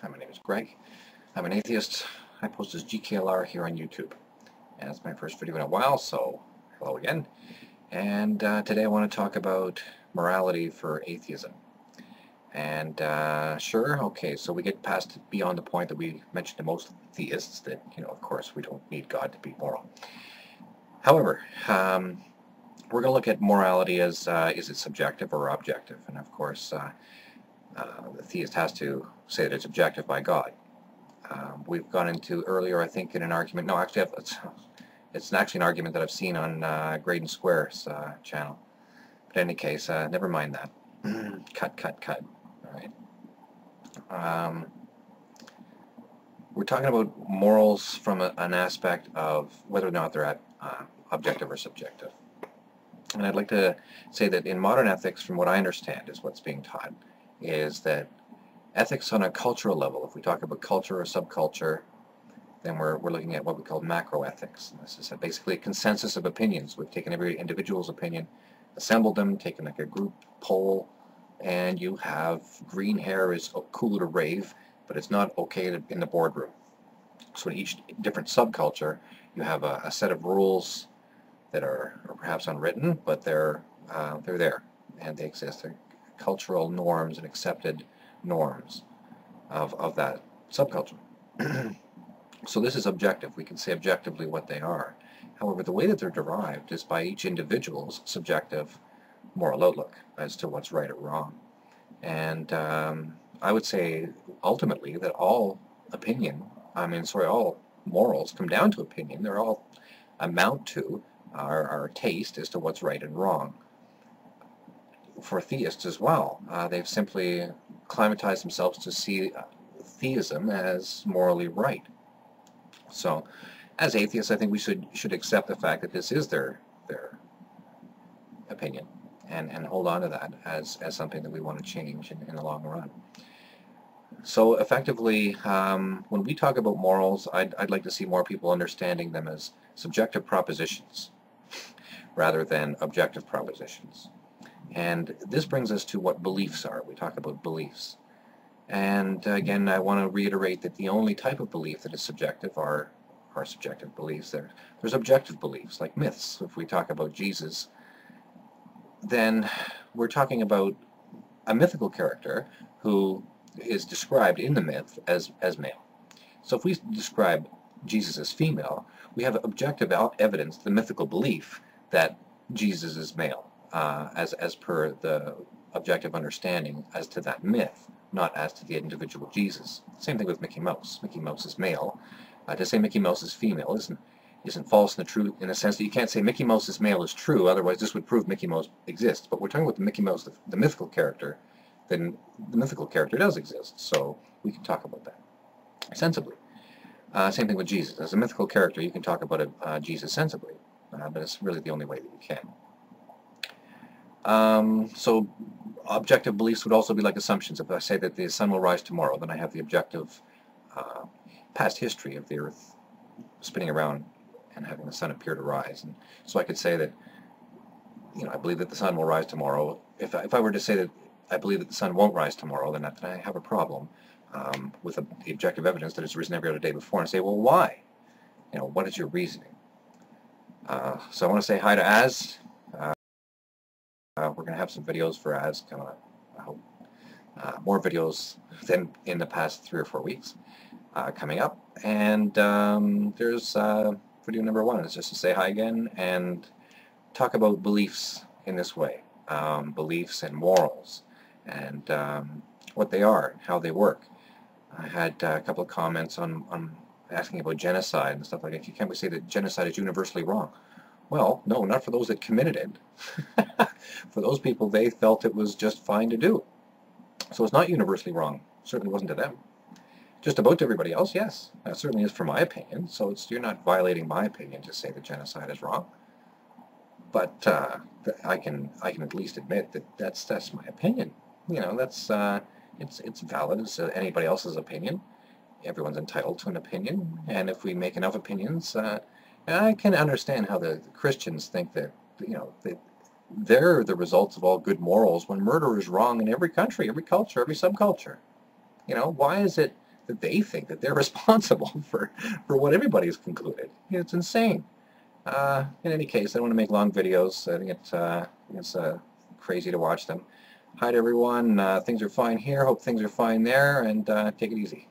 Hi, my name is Greg. I'm an atheist. I post as GKLR here on YouTube. And it's my first video in a while, so hello again. And today I want to talk about morality for atheism. And sure, okay, so we get past beyond the point that we mentioned to most theists that, of course, we don't need God to be moral. However, we're going to look at morality as is it subjective or objective? And of course, the theist has to say that it's objective by God. We've gone into earlier, I think, in an argument. No, actually, it's actually an argument that I've seen on Grade & Square's channel. But in any case, never mind that. Cut. All right. We're talking about morals from an aspect of whether or not they're objective or subjective. And I'd like to say that in modern ethics, from what I understand, is what's being taught, is that ethics on a cultural level, if we talk about culture or subculture, then we're looking at what we call macroethics. And this is basically a consensus of opinions. We've taken every individual's opinion, assembled them, taken like a group poll, and you have green hair is cool to rave, but it's not okay in the boardroom. So in each different subculture, you have a set of rules that are perhaps unwritten, but they're there, and they exist. They're cultural norms and accepted norms of that subculture. So this is objective. We can say objectively what they are. However, the way that they're derived is by each individual's subjective moral outlook as to what's right or wrong. And I would say ultimately that all morals come down to opinion. They're all amount to our taste as to what's right and wrong. For theists as well, they've simply climatized themselves to see theism as morally right. So, as atheists, I think we should accept the fact that this is their opinion and hold on to that as something that we want to change in the long run. So, effectively, when we talk about morals, I'd like to see more people understanding them as subjective propositions rather than objective propositions. And this brings us to what beliefs are. We talk about beliefs. And again, I want to reiterate that the only type of belief that is subjective are subjective beliefs. There's objective beliefs, like myths. If we talk about Jesus, then we're talking about a mythical character who is described in the myth as male. So if we describe Jesus as female, we have objective evidence, the mythical belief that Jesus is male. As per the objective understanding as to that myth, not as to the individual Jesus. Same thing with Mickey Mouse. Mickey Mouse is male. To say Mickey Mouse is female isn't false in the sense that you can't say Mickey Mouse is male is true, otherwise this would prove Mickey Mouse exists. But we're talking about the Mickey Mouse, the mythical character, then the mythical character does exist, so we can talk about that sensibly. Same thing with Jesus. As a mythical character, you can talk about Jesus sensibly, but it's really the only way that you can. So objective beliefs would also be like assumptions. If I say that the sun will rise tomorrow, then I have the objective past history of the earth spinning around and having the sun appear to rise. And so I could say that, I believe that the sun will rise tomorrow. If I were to say that I believe that the sun won't rise tomorrow, then I have a problem with the objective evidence that it's risen every other day before, and say, well, why? What is your reasoning? So I want to say hi to Az. We're going to have some videos for Az coming up. I hope more videos than in the past 3 or 4 weeks coming up. And there's video number 1 is just to say hi again and talk about beliefs in this way, beliefs and morals, and what they are and how they work. I had a couple of comments on asking about genocide and stuff like that. Can't we say that genocide is universally wrong? Well, no, not for those that committed it. For those people, they felt it was just fine to do. So it's not universally wrong. It certainly wasn't to them. Just about to everybody else, yes. That certainly is for my opinion. So you're not violating my opinion to say that genocide is wrong. But I can at least admit that that's my opinion. That's it's valid as anybody else's opinion. Everyone's entitled to an opinion, and if we make enough opinions, I can understand how the Christians think that they're the results of all good morals when murder is wrong in every country, every culture, every subculture. Why is it that they think that they're responsible for what everybody's concluded. It's insane. In any case, I don't want to make long videos. I think it's crazy to watch them. Hi to everyone. Things are fine here. Hope things are fine there. And take it easy.